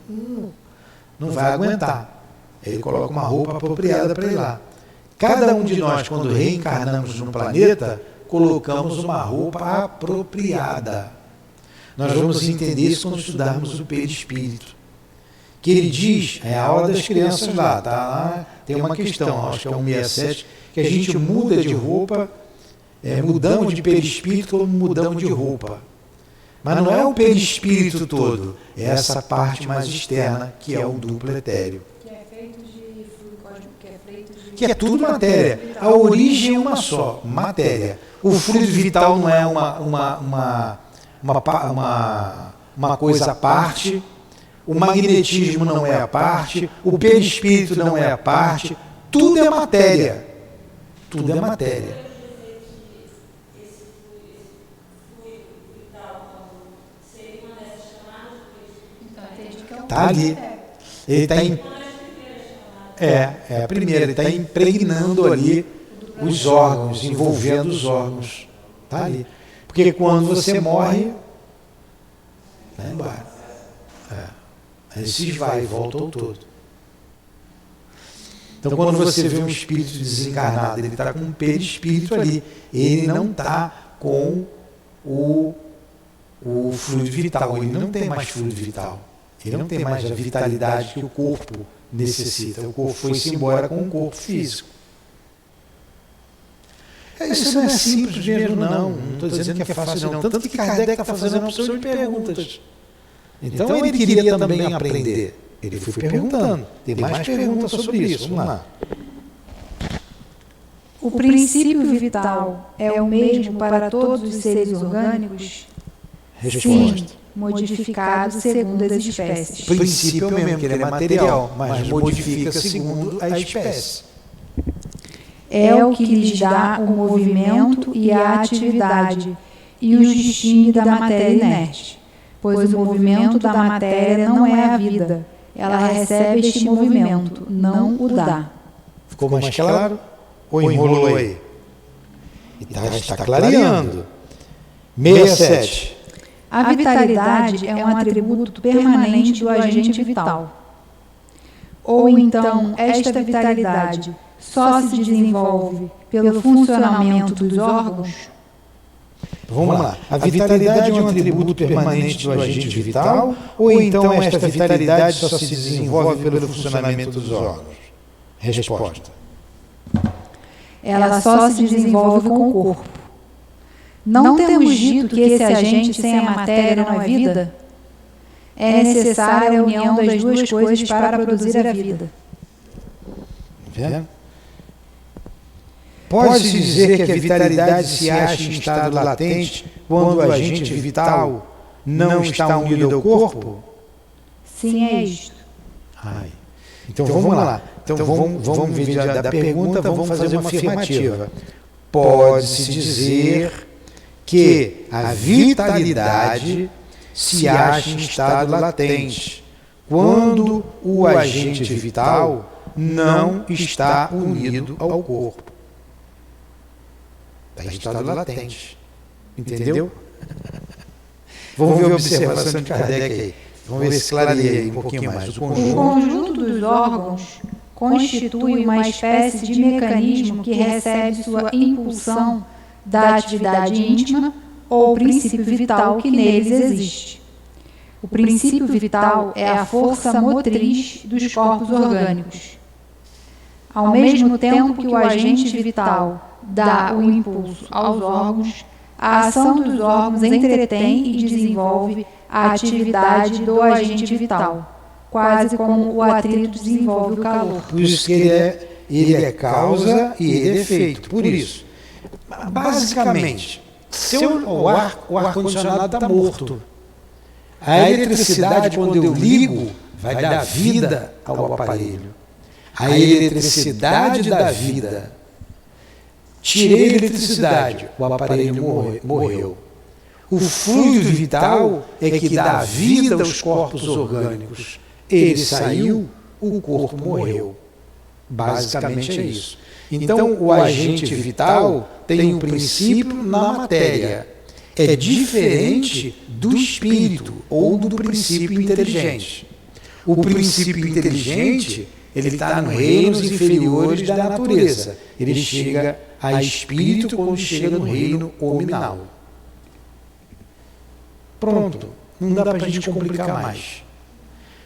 não vai aguentar. Ele coloca uma roupa apropriada para ir lá. Cada um de nós, quando reencarnamos no planeta, colocamos uma roupa apropriada. Nós vamos entender isso quando estudarmos o perispírito. Que ele diz, é a aula das crianças lá, tá? Lá tem uma questão, acho que é 167, que a gente muda de roupa, mudamos de perispírito como mudamos de roupa. Mas não é o perispírito todo, é essa parte mais externa, que é o duplo etéreo. Que é tudo matéria. A origem é uma só, matéria. O fluido vital não é uma coisa à parte, o magnetismo não é à parte, o perispírito não é à parte, tudo é matéria. Tudo é matéria. Está ali. Ele está É a primeira, ele está impregnando ali os órgãos, envolvendo os órgãos. Está ali. Porque quando você morre, vai embora. Aí se esvai, volta ao todo. Então quando você vê um espírito desencarnado, ele está com um perispírito ali. Ele não está com o fluido vital, ele não tem mais fluido vital. Ele não tem mais a vitalidade que o corpo necessita. O corpo foi-se embora com o corpo físico. Isso não é simples mesmo, não. Não estou dizendo que é fácil, não. Tanto que Kardec está fazendo uma opção de perguntas. Então ele queria também aprender. Ele foi perguntando. Tem mais perguntas sobre isso. Vamos lá. O princípio vital é o mesmo para todos os seres orgânicos? Resposta. Sim, modificado segundo as espécies. O princípio é o mesmo, que ele é material, mas modifica segundo a espécie. É o que lhes dá o movimento e a atividade, e os distingue da matéria inerte, pois o movimento da matéria não é a vida. Ela recebe este movimento, não o dá. Ficou mais claro? Ou enrolou aí? Está clareando. 67. A vitalidade é um atributo permanente do agente vital. Ou então, esta vitalidade só se desenvolve pelo funcionamento dos órgãos? Vamos lá. A vitalidade é um atributo permanente do agente vital, ou então esta vitalidade só se desenvolve pelo funcionamento dos órgãos? Resposta. Ela só se desenvolve com o corpo. Não temos dito que esse agente sem a matéria não é vida? É necessária a união das duas coisas para produzir a vida. Vendo? Pode-se dizer que a vitalidade se acha em estado latente quando o agente vital não está unido ao corpo? Sim, é isto. Então vamos lá. Então vamos ver da pergunta, vamos fazer uma afirmativa. Pode-se dizer que a vitalidade se acha em estado latente quando o agente vital não está unido ao corpo. Está em estado latente. Entendeu? Vamos ver a observação de Kardec aí. Vamos ver se clareia aí um pouquinho mais. O conjunto dos órgãos constitui uma espécie de mecanismo que recebe sua impulsão da atividade íntima ou princípio vital que neles existe. O princípio vital é a força motriz dos corpos orgânicos. Ao mesmo tempo que o agente vital dá o impulso aos órgãos, a ação dos órgãos entretém e desenvolve a atividade do agente vital, quase como o atrito desenvolve o calor. Por isso que ele é causa e ele é efeito. Por isso, basicamente, se o ar-condicionado está morto, a eletricidade, quando eu ligo, vai dar vida ao aparelho. A eletricidade dá vida. Tirei a eletricidade, o aparelho morreu. O fluido vital é que dá vida aos corpos orgânicos. Ele saiu, o corpo morreu. Basicamente é isso. Então, o agente vital tem um princípio na matéria. É diferente do espírito ou do princípio inteligente. O princípio inteligente, ele está nos reinos inferiores da natureza. Ele chega a espírito quando chega no reino hominal. Pronto, não dá para a gente complicar mais.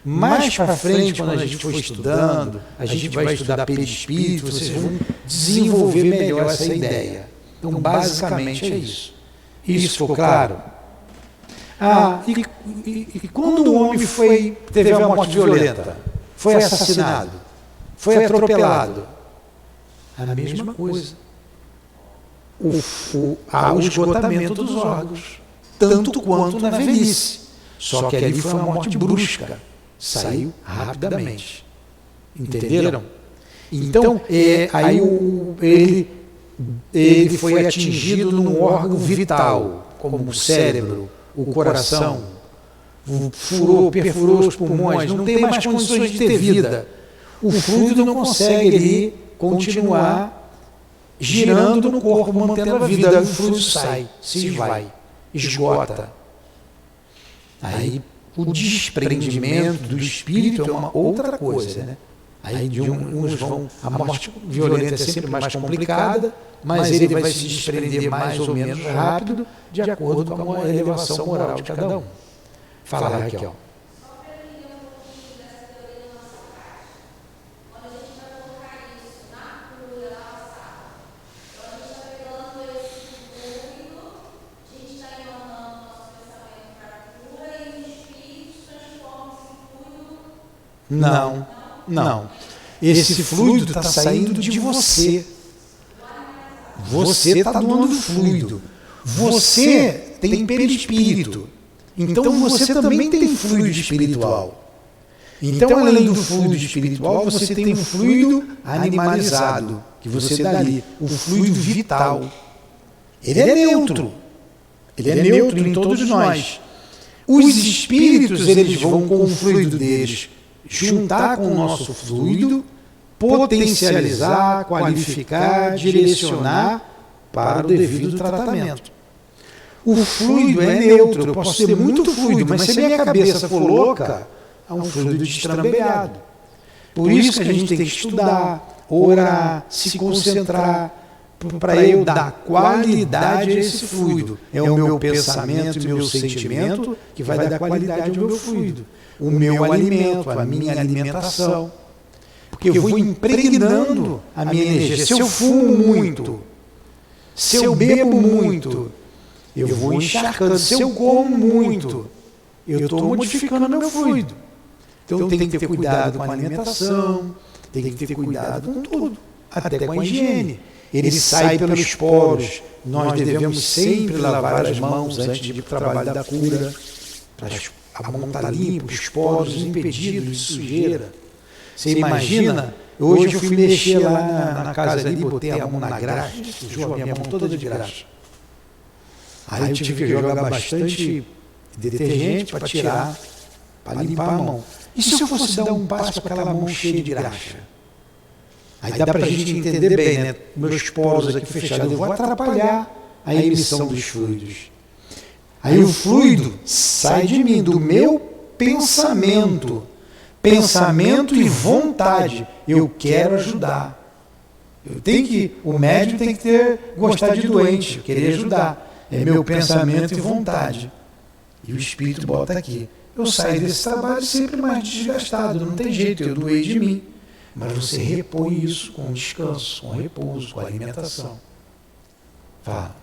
Mais para frente, quando a gente for estudando, a gente vai estudar perispírito, vocês vão desenvolver melhor essa ideia. Então, basicamente é isso. Isso ficou claro? E quando o homem teve a morte violenta, foi assassinado, foi atropelado, a mesma coisa. Há o esgotamento dos órgãos, tanto quanto na velhice. Só que ali foi uma morte brusca, saiu rapidamente. Entenderam? Então, aí ele foi atingido num órgão vital, como o cérebro, o coração, perfurou os pulmões, não tem mais condições de ter vida. O fluido não consegue ali continuar girando no corpo, mantendo a vida. Aí o fluido sai, se vai, esgota. Aí o desprendimento do espírito é uma outra coisa, né? Aí uns vão... A morte violenta é sempre mais complicada, mas ele vai se desprender mais ou menos rápido, de acordo com a elevação moral de cada um. Fala, Raquel. Não. Esse fluido está saindo de você. Você está doando fluido. Você tem perispírito. Então você também tem fluido espiritual. Então, além do fluido espiritual, você tem um fluido animalizado, que você dá ali, o fluido vital. Ele é neutro. Ele é neutro em todos nós. Os espíritos, eles vão com o fluido deles juntar com o nosso fluido, potencializar, qualificar, direcionar para o devido tratamento. O fluido é neutro, eu posso ter muito fluido, mas se a minha cabeça for louca, é um fluido destrambelhado. Por isso que a gente tem que estudar, orar, se concentrar, para eu dar qualidade a esse fluido. É o meu pensamento e meu sentimento que vai dar qualidade ao meu fluido. O meu alimento, a minha alimentação. Porque eu vou impregnando a minha energia. Se eu fumo muito, se eu bebo muito, eu vou encharcando. Se eu como muito, eu estou modificando meu fluido. Então tem que ter cuidado com a alimentação, tem que ter cuidado com tudo, até com a higiene. Ele sai pelos poros. Nós devemos sempre lavar as mãos antes de ir para o trabalho da cura, para a mão estar limpa, os poros impedidos de sujeira. Você imagina, hoje eu fui mexer lá na casa ali, botei a mão na graxa, sujou a minha mão toda de graxa. Aí eu tive que jogar bastante detergente para tirar, para limpar a mão. E se eu fosse dar um passo para aquela mão cheia de graxa? Aí dá para a gente entender bem, né? Meus poros aqui fechados, eu vou atrapalhar a emissão dos fluidos. Aí o fluido sai de mim, do meu pensamento e vontade. Eu quero ajudar. O médium tem que gostar de doente, querer ajudar. É meu pensamento e vontade. E o Espírito bota aqui. Eu saio desse trabalho sempre mais desgastado, não tem jeito, eu doei de mim. Mas você repõe isso com descanso, com repouso, com alimentação. Fala.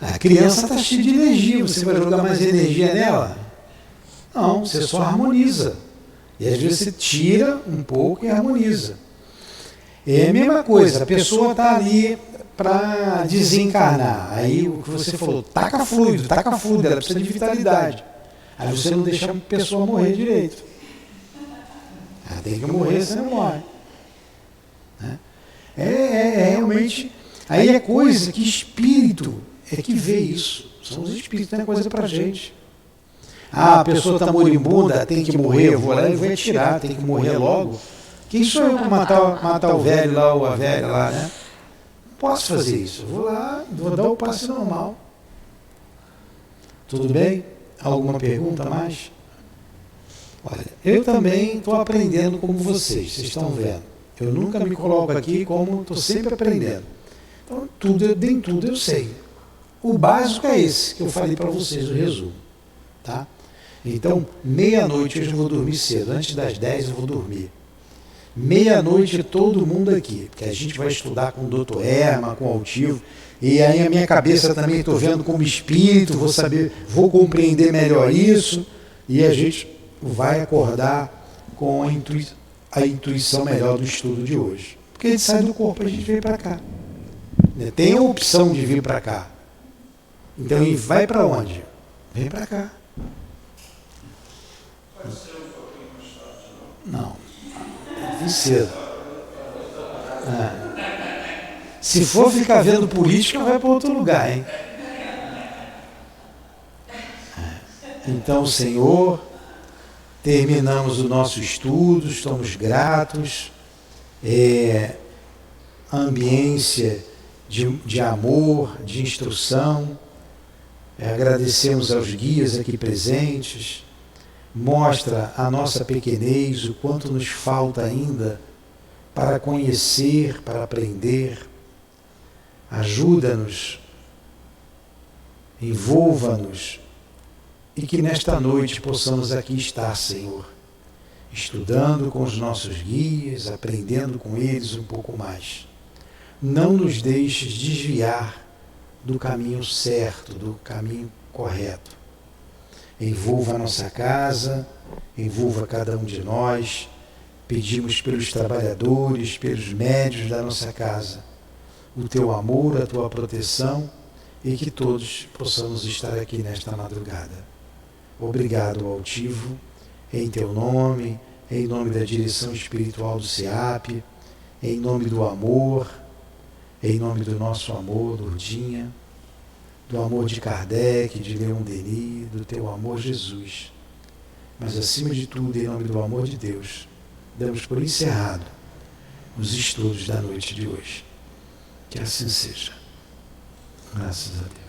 A criança está cheia de energia, você vai jogar mais energia nela? Não, você só harmoniza. E às vezes você tira um pouco e harmoniza. É a mesma coisa, a pessoa está ali para desencarnar. Aí o que você falou, taca fluido, ela precisa de vitalidade. Aí você não deixa a pessoa morrer direito. Ela tem que morrer, você não morre. É realmente... Aí é coisa que espírito é que vê isso. São os espíritos, não é coisa pra gente. A pessoa está moribunda, tem que morrer, eu vou lá e vou atirar, tem que morrer logo. Quem sou eu para matar o velho lá ou a velha lá, né? Não posso fazer isso. Eu vou lá, vou dar o passe normal. Tudo bem? Alguma pergunta mais? Olha, eu também estou aprendendo como vocês estão vendo. Eu nunca me coloco aqui como estou sempre aprendendo. Então, nem tudo eu sei. O básico é esse que eu falei para vocês, o resumo. Tá? Então, meia-noite, hoje eu vou dormir cedo. Antes das 10 eu vou dormir. Meia-noite todo mundo aqui, porque a gente vai estudar com o Dr. Herman, com o Altivo. E aí a minha cabeça também estou vendo como espírito, vou compreender melhor isso. E a gente vai acordar com a intuição melhor do estudo de hoje. Porque a gente sai do corpo, a gente vem para cá. Tem a opção de vir para cá. Então, e vai para onde? Vem para cá. Não. Vem cedo. Se for ficar vendo política, vai para outro lugar, hein? Então, Senhor, terminamos o nosso estudo, estamos gratos. A ambiência de amor, de instrução. Agradecemos aos guias aqui presentes. Mostra a nossa pequenez, o quanto nos falta ainda para conhecer, para aprender. Ajuda-nos, envolva-nos, e que nesta noite possamos aqui estar, Senhor, estudando com os nossos guias, aprendendo com eles um pouco mais. Não nos deixes desviar do caminho certo, do caminho correto. Envolva a nossa casa, envolva cada um de nós. Pedimos pelos trabalhadores, pelos médios da nossa casa, o teu amor, a tua proteção, e que todos possamos estar aqui nesta madrugada. Obrigado, Altivo, em teu nome, em nome da direção espiritual do SEAP, em nome do amor, em nome do nosso amor, Lourdinha, do amor de Kardec, de Leon Denis, do teu amor, Jesus. Mas, acima de tudo, em nome do amor de Deus, damos por encerrado os estudos da noite de hoje. Que assim seja. Graças a Deus.